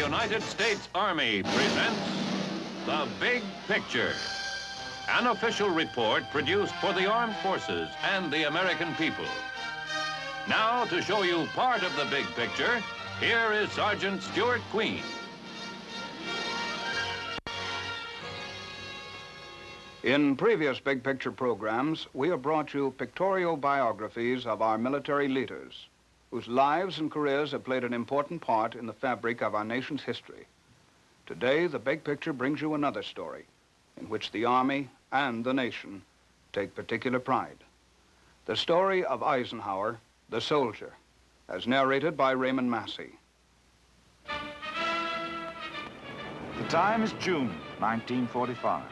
United States Army presents The Big Picture, an official report produced for the armed forces and the American people. Now, to show you part of the big picture, here is Sergeant Stuart Queen. In previous Big Picture programs, we have brought you pictorial biographies of our military leaders, whose lives and careers have played an important part in the fabric of our nation's history. Today, the Big Picture brings you another story in which the Army and the nation take particular pride. The story of Eisenhower, the soldier, as narrated by Raymond Massey. The time is June 1945.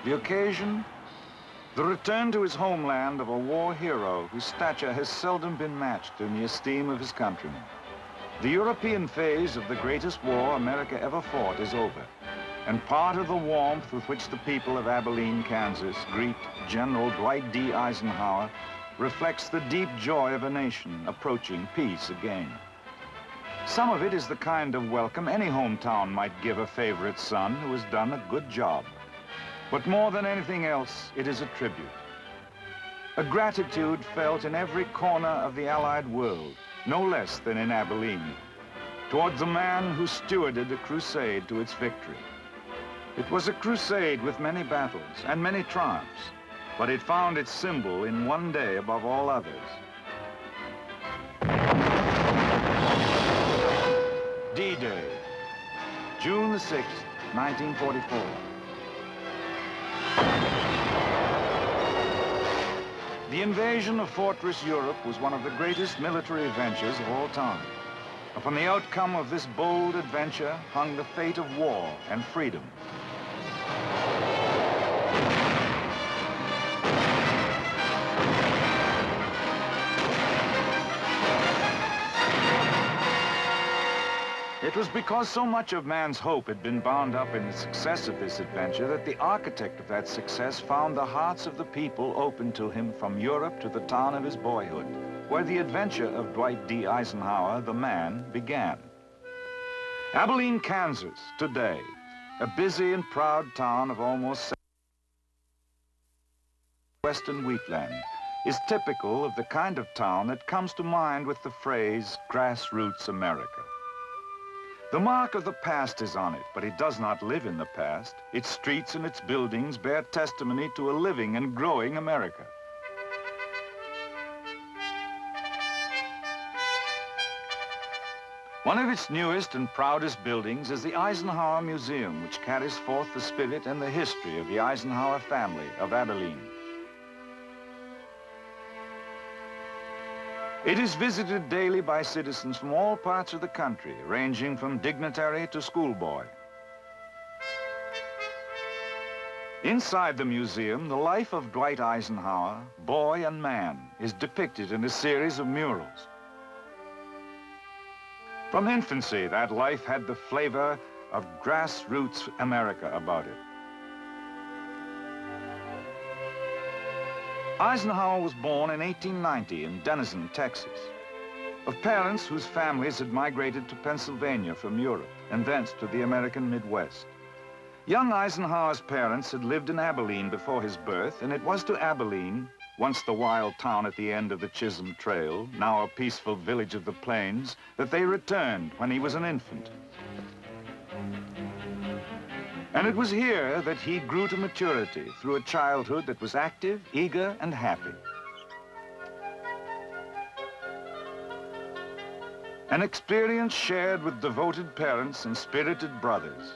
The occasion, the return to his homeland of a war hero whose stature has seldom been matched in the esteem of his countrymen. The European phase of the greatest war America ever fought is over, and part of the warmth with which the people of Abilene, Kansas greet General Dwight D. Eisenhower reflects the deep joy of a nation approaching peace again. Some of it is the kind of welcome any hometown might give a favorite son who has done a good job. But more than anything else, it is a tribute. A gratitude felt in every corner of the Allied world, no less than in Abilene, towards the man who stewarded a crusade to its victory. It was a crusade with many battles and many triumphs, but it found its symbol in one day above all others. D-Day, June the 6th, 1944. The invasion of Fortress Europe was one of the greatest military adventures of all time. Upon the outcome of this bold adventure hung the fate of war and freedom. It was because so much of man's hope had been bound up in the success of this adventure that the architect of that success found the hearts of the people open to him from Europe to the town of his boyhood, where the adventure of Dwight D. Eisenhower, the man, began. Abilene, Kansas, today, a busy and proud town of almost western wheatland, is typical of the kind of town that comes to mind with the phrase, grassroots America. The mark of the past is on it, but it does not live in the past. Its streets and its buildings bear testimony to a living and growing America. One of its newest and proudest buildings is the Eisenhower Museum, which carries forth the spirit and the history of the Eisenhower family of Abilene. It is visited daily by citizens from all parts of the country, ranging from dignitary to schoolboy. Inside the museum, the life of Dwight Eisenhower, boy and man, is depicted in a series of murals. From infancy, that life had the flavor of grassroots America about it. Eisenhower was born in 1890 in Denison, Texas, of parents whose families had migrated to Pennsylvania from Europe and thence to the American Midwest. Young Eisenhower's parents had lived in Abilene before his birth, and it was to Abilene, once the wild town at the end of the Chisholm Trail, now a peaceful village of the plains, that they returned when he was an infant. And it was here that he grew to maturity through a childhood that was active, eager, and happy. An experience shared with devoted parents and spirited brothers.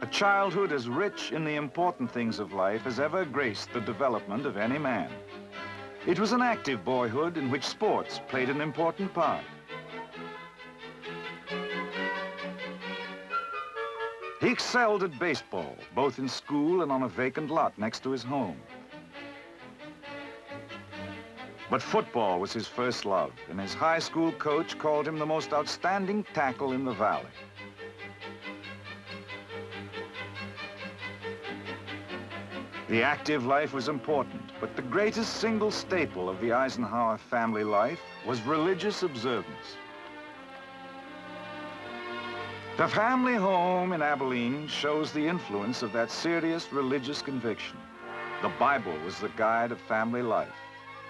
A childhood as rich in the important things of life as ever graced the development of any man. It was an active boyhood in which sports played an important part. He excelled at baseball, both in school and on a vacant lot next to his home. But football was his first love, and his high school coach called him the most outstanding tackle in the valley. The active life was important, but the greatest single staple of the Eisenhower family life was religious observance. The family home in Abilene shows the influence of that serious religious conviction. The Bible was the guide of family life,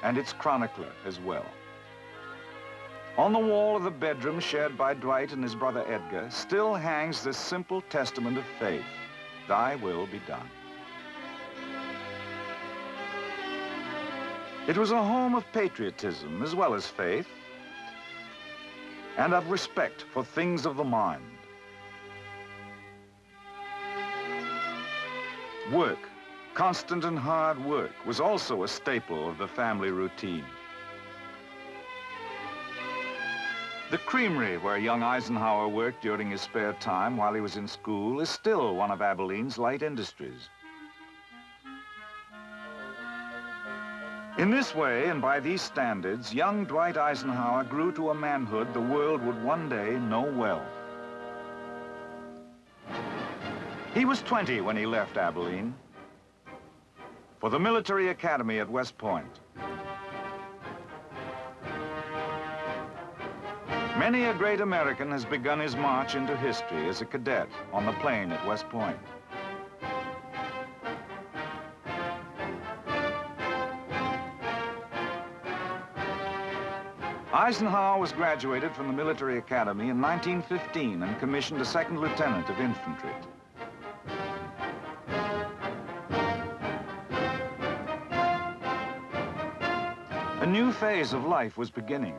and its chronicler as well. On the wall of the bedroom shared by Dwight and his brother Edgar still hangs this simple testament of faith: "Thy will be done." It was a home of patriotism as well as faith, and of respect for things of the mind. Work, constant and hard work, was also a staple of the family routine. The creamery where young Eisenhower worked during his spare time while he was in school is still one of Abilene's light industries. In this way, and by these standards, young Dwight Eisenhower grew to a manhood the world would one day know well. He was 20 when he left Abilene for the military academy at West Point. Many a great American has begun his march into history as a cadet on the plane at West Point. Eisenhower was graduated from the military academy in 1915 and commissioned a second lieutenant of infantry. A new phase of life was beginning.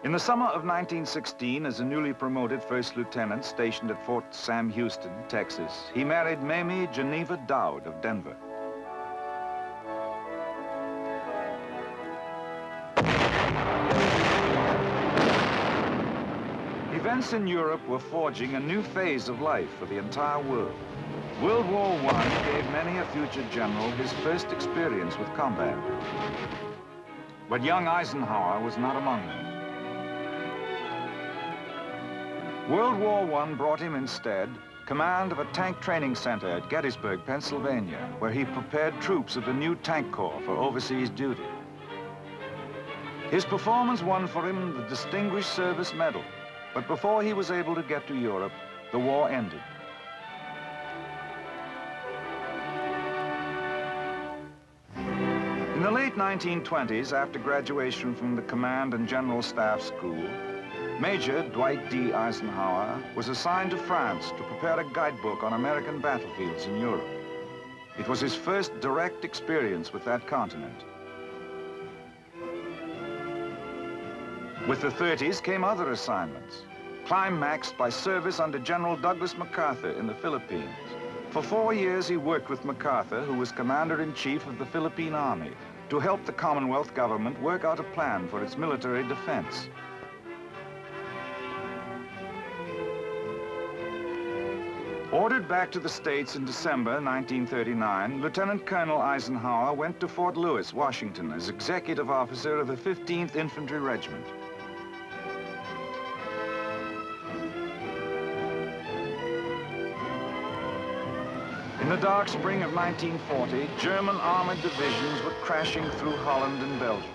In the summer of 1916, as a newly promoted first lieutenant stationed at Fort Sam Houston, Texas, he married Mamie Geneva Dowd of Denver. Events in Europe were forging a new phase of life for the entire world. World War I gave many a future general his first experience with combat. But young Eisenhower was not among them. World War I brought him instead command of a tank training center at Gettysburg, Pennsylvania, where he prepared troops of the new tank corps for overseas duty. His performance won for him the Distinguished Service Medal, but before he was able to get to Europe, the war ended. In the late 1920s, after graduation from the Command and General Staff School, Major Dwight D. Eisenhower was assigned to France to prepare a guidebook on American battlefields in Europe. It was his first direct experience with that continent. With the 30s came other assignments, climaxed by service under General Douglas MacArthur in the Philippines. For 4 years, he worked with MacArthur, who was Commander-in-Chief of the Philippine Army, to help the Commonwealth government work out a plan for its military defense. Ordered back to the States in December 1939, Lieutenant Colonel Eisenhower went to Fort Lewis, Washington, as executive officer of the 15th Infantry Regiment. In the dark spring of 1940, German armored divisions were crashing through Holland and Belgium.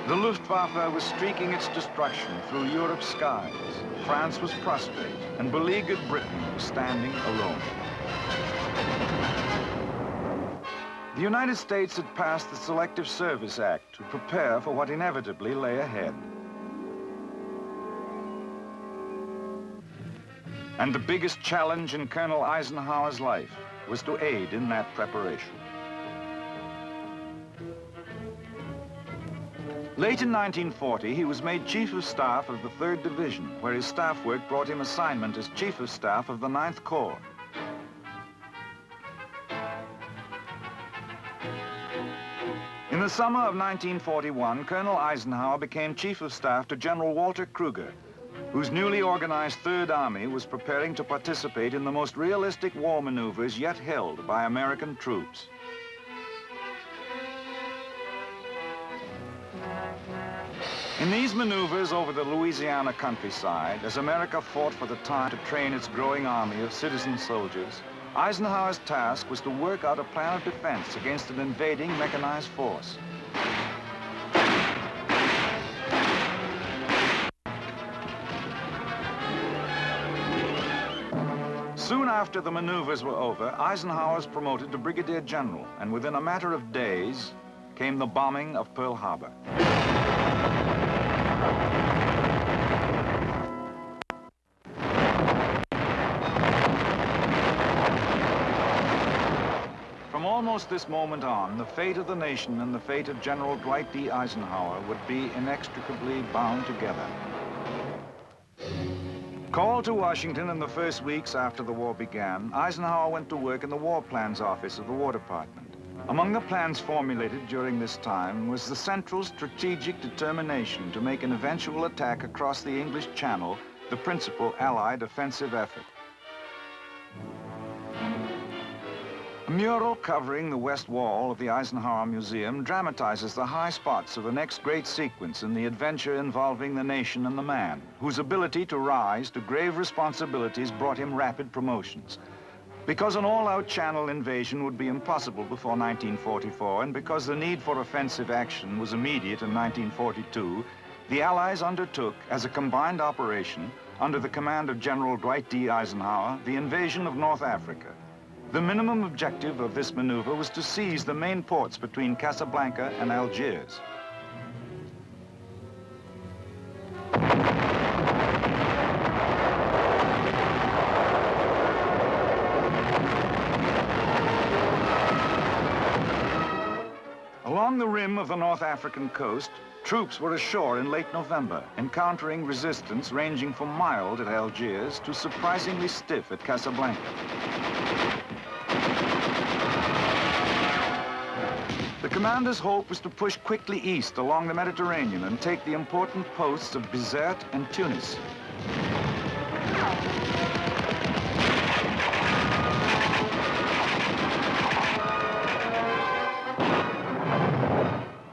The Luftwaffe was streaking its destruction through Europe's skies. France was prostrate, and beleaguered Britain was standing alone. The United States had passed the Selective Service Act to prepare for what inevitably lay ahead. And the biggest challenge in Colonel Eisenhower's life was to aid in that preparation. Late in 1940, he was made Chief of Staff of the 3rd Division, where his staff work brought him assignment as Chief of Staff of the 9th Corps. In the summer of 1941, Colonel Eisenhower became Chief of Staff to General Walter Kruger, whose newly organized 3rd Army was preparing to participate in the most realistic war maneuvers yet held by American troops. In these maneuvers over the Louisiana countryside, as America fought for the time to train its growing army of citizen soldiers, Eisenhower's task was to work out a plan of defense against an invading mechanized force. Soon after the maneuvers were over, Eisenhower was promoted to brigadier general, and within a matter of days came the bombing of Pearl Harbor. From almost this moment on, the fate of the nation and the fate of General Dwight D. Eisenhower would be inextricably bound together. Called to Washington in the first weeks after the war began, Eisenhower went to work in the War Plans Office of the War Department. Among the plans formulated during this time was the central strategic determination to make an eventual attack across the English Channel the principal Allied offensive effort. A mural covering the west wall of the Eisenhower Museum dramatizes the high spots of the next great sequence in the adventure involving the nation and the man, whose ability to rise to grave responsibilities brought him rapid promotions. Because an all-out Channel invasion would be impossible before 1944, and because the need for offensive action was immediate in 1942, the Allies undertook, as a combined operation, under the command of General Dwight D. Eisenhower, the invasion of North Africa. The minimum objective of this maneuver was to seize the main ports between Casablanca and Algiers. Along the rim of the North African coast, troops were ashore in late November, encountering resistance ranging from mild at Algiers to surprisingly stiff at Casablanca. The commander's hope was to push quickly east along the Mediterranean and take the important posts of Bizerte and Tunis.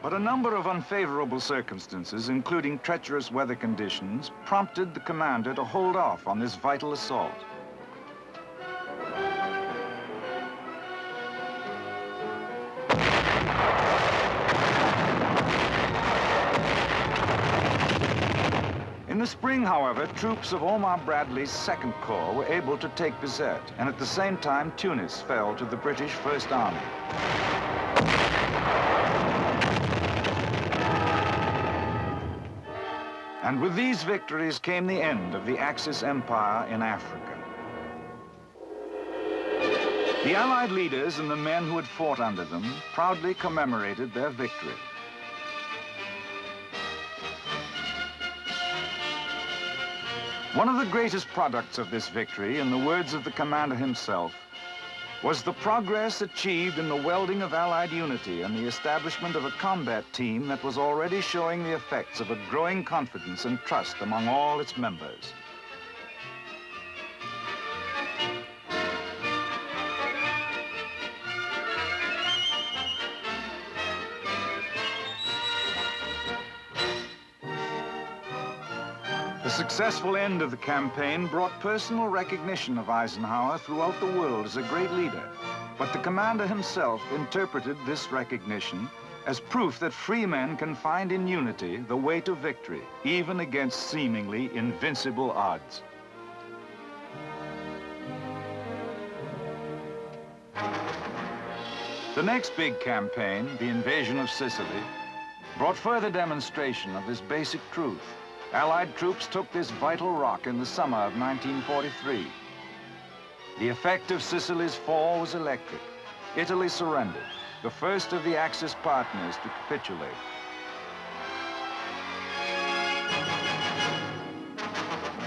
But a number of unfavorable circumstances, including treacherous weather conditions, prompted the commander to hold off on this vital assault. In the spring, however, troops of Omar Bradley's 2nd Corps were able to take Bizerte, and at the same time, Tunis fell to the British First Army. And with these victories came the end of the Axis Empire in Africa. The Allied leaders and the men who had fought under them proudly commemorated their victory. One of the greatest products of this victory, in the words of the commander himself, was the progress achieved in the welding of Allied unity and the establishment of a combat team that was already showing the effects of a growing confidence and trust among all its members. The successful end of the campaign brought personal recognition of Eisenhower throughout the world as a great leader. But the commander himself interpreted this recognition as proof that free men can find in unity the way to victory, even against seemingly invincible odds. The next big campaign, the invasion of Sicily, brought further demonstration of this basic truth. Allied troops took this vital rock in the summer of 1943. The effect of Sicily's fall was electric. Italy surrendered, the first of the Axis partners to capitulate.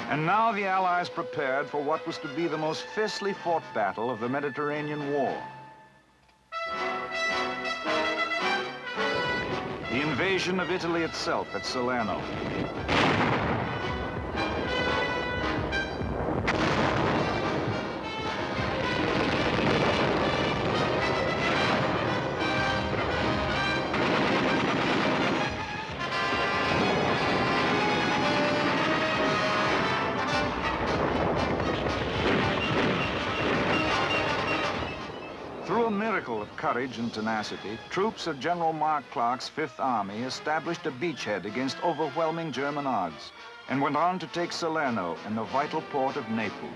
And now the Allies prepared for what was to be the most fiercely fought battle of the Mediterranean War. The invasion of Italy itself at Salerno. miracle of courage and tenacity, troops of General Mark Clark's Fifth Army established a beachhead against overwhelming German odds and went on to take Salerno and the vital port of Naples.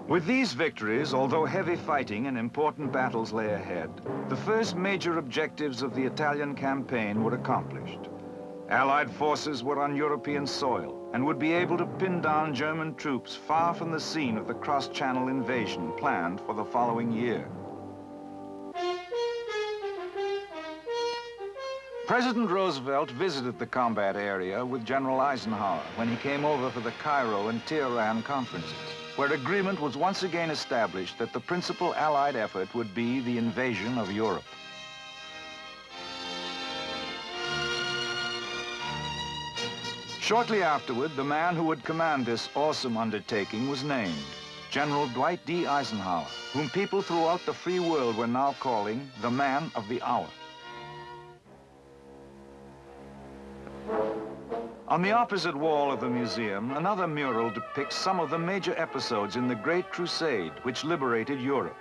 With these victories, although heavy fighting and important battles lay ahead, the first major objectives of the Italian campaign were accomplished. Allied forces were on European soil and would be able to pin down German troops far from the scene of the cross-channel invasion planned for the following year. President Roosevelt visited the combat area with General Eisenhower when he came over for the Cairo and Tehran conferences, where agreement was once again established that the principal Allied effort would be the invasion of Europe. Shortly afterward, the man who would command this awesome undertaking was named General Dwight D. Eisenhower, whom people throughout the free world were now calling the man of the hour. On the opposite wall of the museum, another mural depicts some of the major episodes in the Great Crusade which liberated Europe.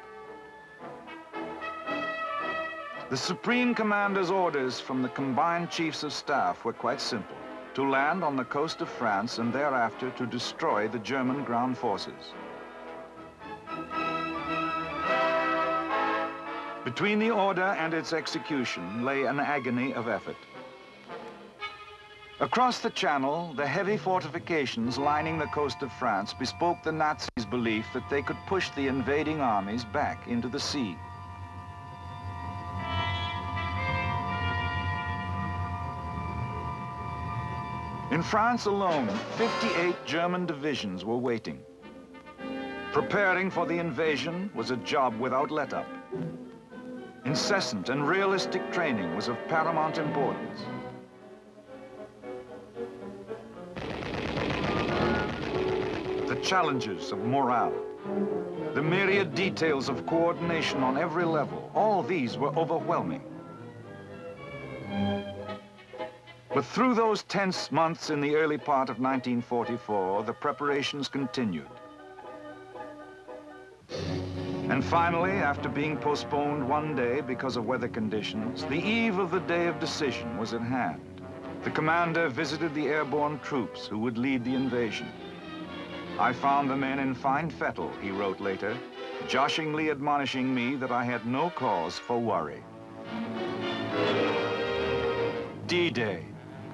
The Supreme Commander's orders from the combined chiefs of staff were quite simple: to land on the coast of France and thereafter to destroy the German ground forces. Between the order and its execution lay an agony of effort. Across the Channel, the heavy fortifications lining the coast of France bespoke the Nazis' belief that they could push the invading armies back into the sea. In France alone, 58 German divisions were waiting. Preparing for the invasion was a job without let-up. Incessant and realistic training was of paramount importance. The challenges of morale, the myriad details of coordination on every level, all these were overwhelming. But through those tense months in the early part of 1944, the preparations continued. And finally, after being postponed one day because of weather conditions, the eve of the day of decision was at hand. The commander visited the airborne troops who would lead the invasion. "I found the men in fine fettle," he wrote later, joshingly admonishing me that I had no cause for worry. D-Day,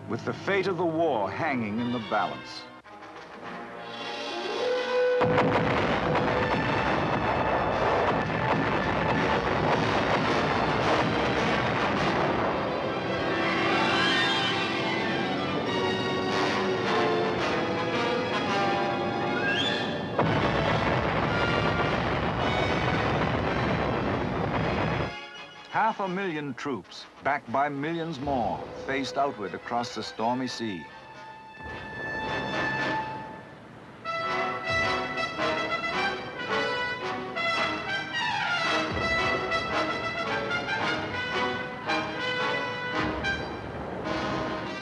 with the fate of the war hanging in the balance. Half a million troops, backed by millions more, faced outward across the stormy sea.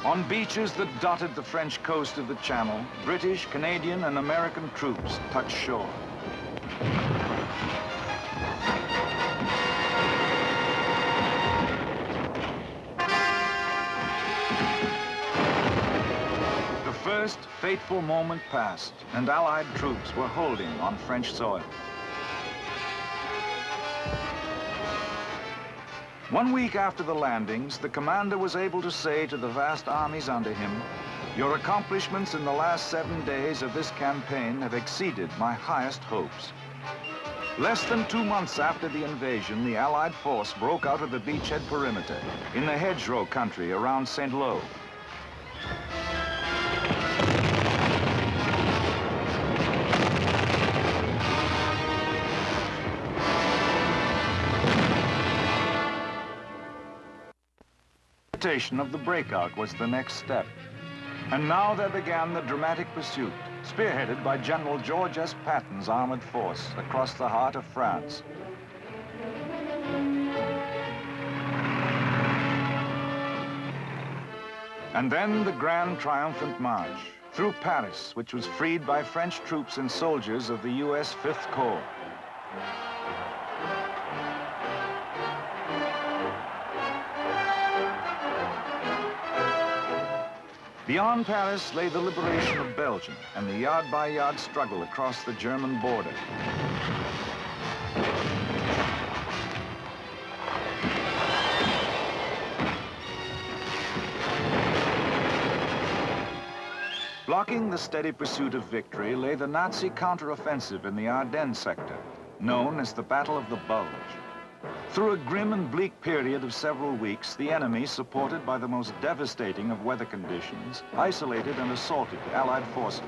On beaches that dotted the French coast of the Channel, British, Canadian, and American troops touched shore. The first fateful moment passed, and Allied troops were holding on French soil. 1 week after the landings, the commander was able to say to the vast armies under him, "Your accomplishments in the last 7 days of this campaign have exceeded my highest hopes." Less than 2 months after the invasion, the Allied force broke out of the beachhead perimeter in the hedgerow country around St. Lo. Of the breakout was the next step. And now there began the dramatic pursuit, spearheaded by General George S. Patton's armored force across the heart of France. And then the grand triumphant march through Paris, which was freed by French troops and soldiers of the U.S. Fifth Corps. Beyond Paris lay the liberation of Belgium and the yard-by-yard struggle across the German border. Blocking the steady pursuit of victory lay the Nazi counteroffensive in the Ardennes sector, known as the Battle of the Bulge. Through a grim and bleak period of several weeks, the enemy, supported by the most devastating of weather conditions, isolated and assaulted Allied forces.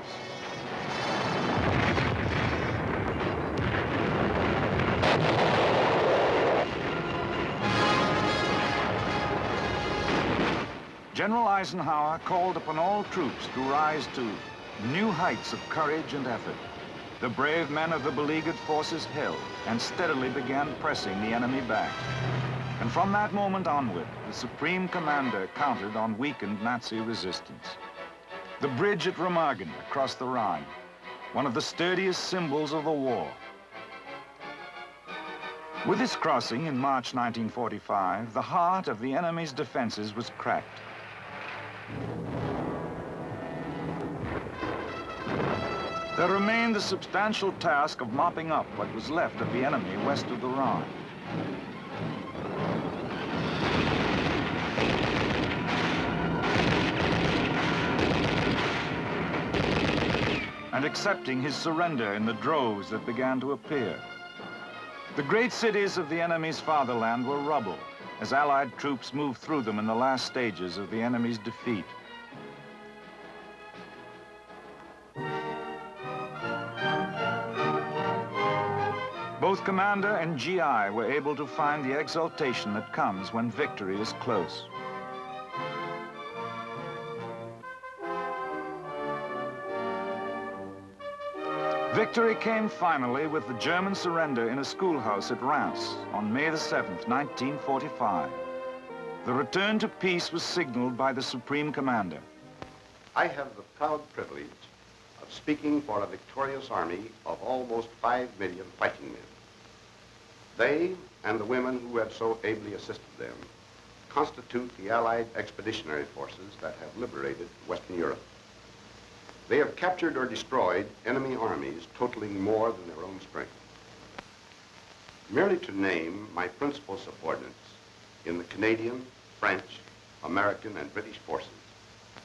General Eisenhower called upon all troops to rise to new heights of courage and effort. The brave men of the beleaguered forces held and steadily began pressing the enemy back. And from that moment onward, the Supreme Commander counted on weakened Nazi resistance. The bridge at Remagen across the Rhine, one of the sturdiest symbols of the war. With this crossing in March 1945, the heart of the enemy's defenses was cracked. There remained the substantial task of mopping up what was left of the enemy west of the Rhine. And accepting his surrender in the droves that began to appear. The great cities of the enemy's fatherland were rubble as Allied troops moved through them in the last stages of the enemy's defeat. Both commander and GI were able to find the exultation that comes when victory is close. Victory came finally with the German surrender in a schoolhouse at Reims on May the 7th, 1945. The return to peace was signaled by the Supreme Commander. I have the proud privilege of speaking for a victorious army of almost 5 million fighting men. They and the women who have so ably assisted them constitute the Allied expeditionary forces that have liberated Western Europe. They have captured or destroyed enemy armies totaling more than their own strength. Merely to name my principal subordinates in the Canadian, French, American, and British forces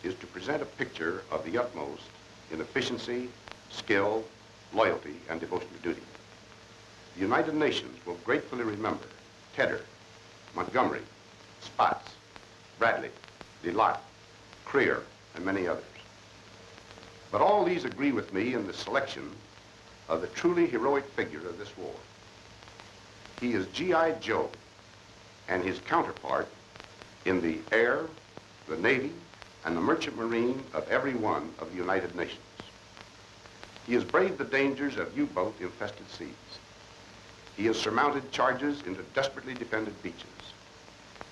is to present a picture of the utmost in efficiency, skill, loyalty, and devotion to duty. The United Nations will gratefully remember Tedder, Montgomery, Spaatz, Bradley, Delott, Creer, and many others. But all these agree with me in the selection of the truly heroic figure of this war. He is G.I. Joe and his counterpart in the air, the Navy, and the merchant marine of every one of the United Nations. He has braved the dangers of U-boat infested seas. He has surmounted charges into desperately defended beaches.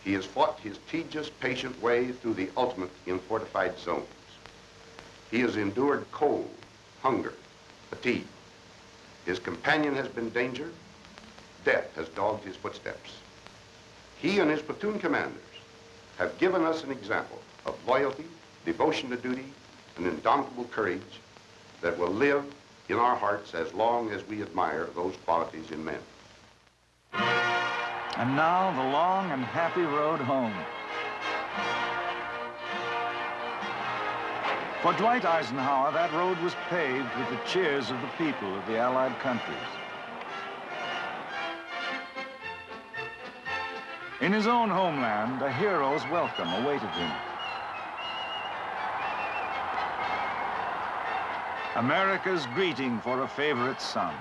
He has fought his tedious, patient way through the ultimate in fortified zones. He has endured cold, hunger, fatigue. His companion has been danger. Death has dogged his footsteps. He and his platoon commanders have given us an example of loyalty, devotion to duty, and indomitable courage that will live in our hearts as long as we admire those qualities in men. And now the long and happy road home. For Dwight Eisenhower, that road was paved with the cheers of the people of the Allied countries. In his own homeland, a hero's welcome awaited him. America's greeting for a favorite son.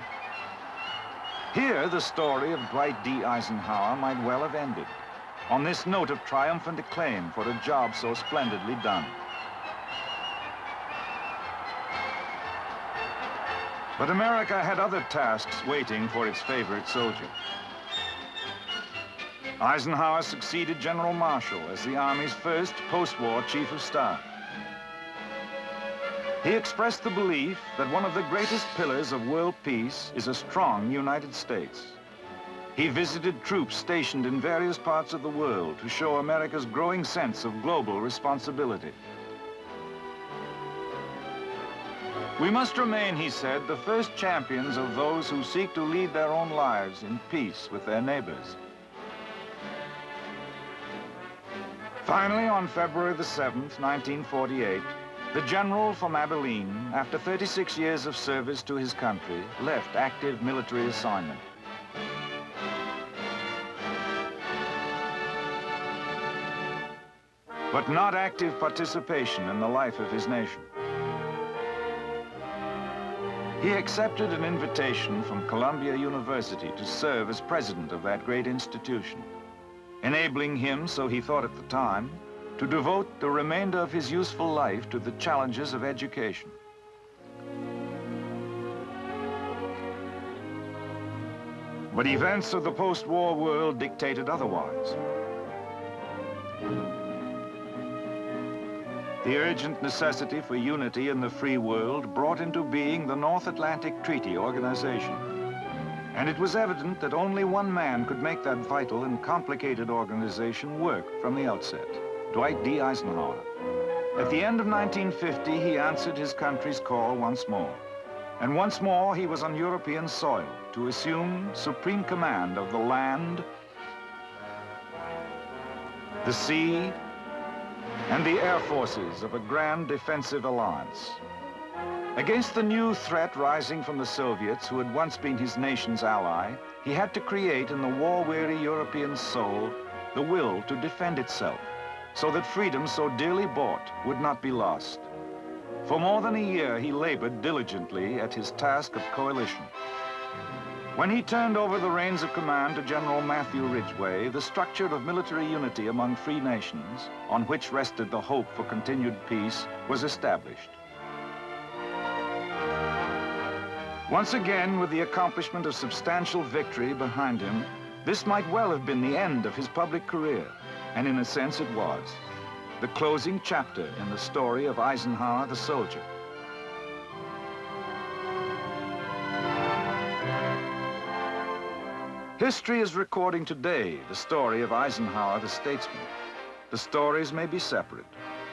Here, the story of Dwight D. Eisenhower might well have ended, on this note of triumphant acclaim for a job so splendidly done. But America had other tasks waiting for its favorite soldier. Eisenhower succeeded General Marshall as the Army's first post-war Chief of Staff. He expressed the belief that one of the greatest pillars of world peace is a strong United States. He visited troops stationed in various parts of the world to show America's growing sense of global responsibility. We must remain, he said, the first champions of those who seek to lead their own lives in peace with their neighbors. Finally, on February the 7th, 1948, the general from Abilene, after 36 years of service to his country, left active military assignment. But not active participation in the life of his nation. He accepted an invitation from Columbia University to serve as president of that great institution, enabling him, so he thought at the time, to devote the remainder of his useful life to the challenges of education. But events of the post-war world dictated otherwise. The urgent necessity for unity in the free world brought into being the North Atlantic Treaty Organization. And it was evident that only one man could make that vital and complicated organization work from the outset: Dwight D. Eisenhower. At the end of 1950, he answered his country's call once more. And once more, he was on European soil to assume supreme command of the land, the sea, and the air forces of a grand defensive alliance. Against the new threat rising from the Soviets, who had once been his nation's ally, he had to create in the war-weary European soul the will to defend itself, so that freedom so dearly bought would not be lost. For more than a year, he labored diligently at his task of coalition. When he turned over the reins of command to General Matthew Ridgway, the structure of military unity among free nations, on which rested the hope for continued peace, was established. Once again, with the accomplishment of substantial victory behind him, this might well have been the end of his public career, and in a sense it was. The closing chapter in the story of Eisenhower the soldier. History is recording today the story of Eisenhower the statesman. The stories may be separate,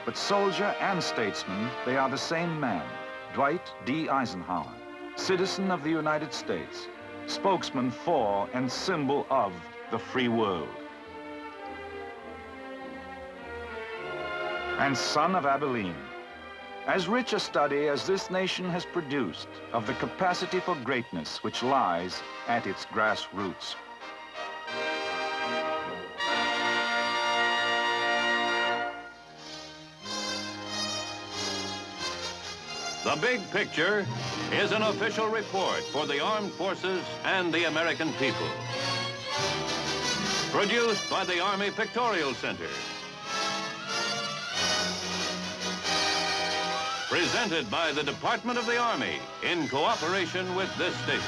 but soldier and statesman, they are the same man, Dwight D. Eisenhower, citizen of the United States, spokesman for and symbol of the free world. And son of Abilene. As rich a study as this nation has produced of the capacity for greatness which lies at its grassroots. The Big Picture is an official report for the armed forces and the American people. Produced by the Army Pictorial Center. Presented by the Department of the Army in cooperation with this station.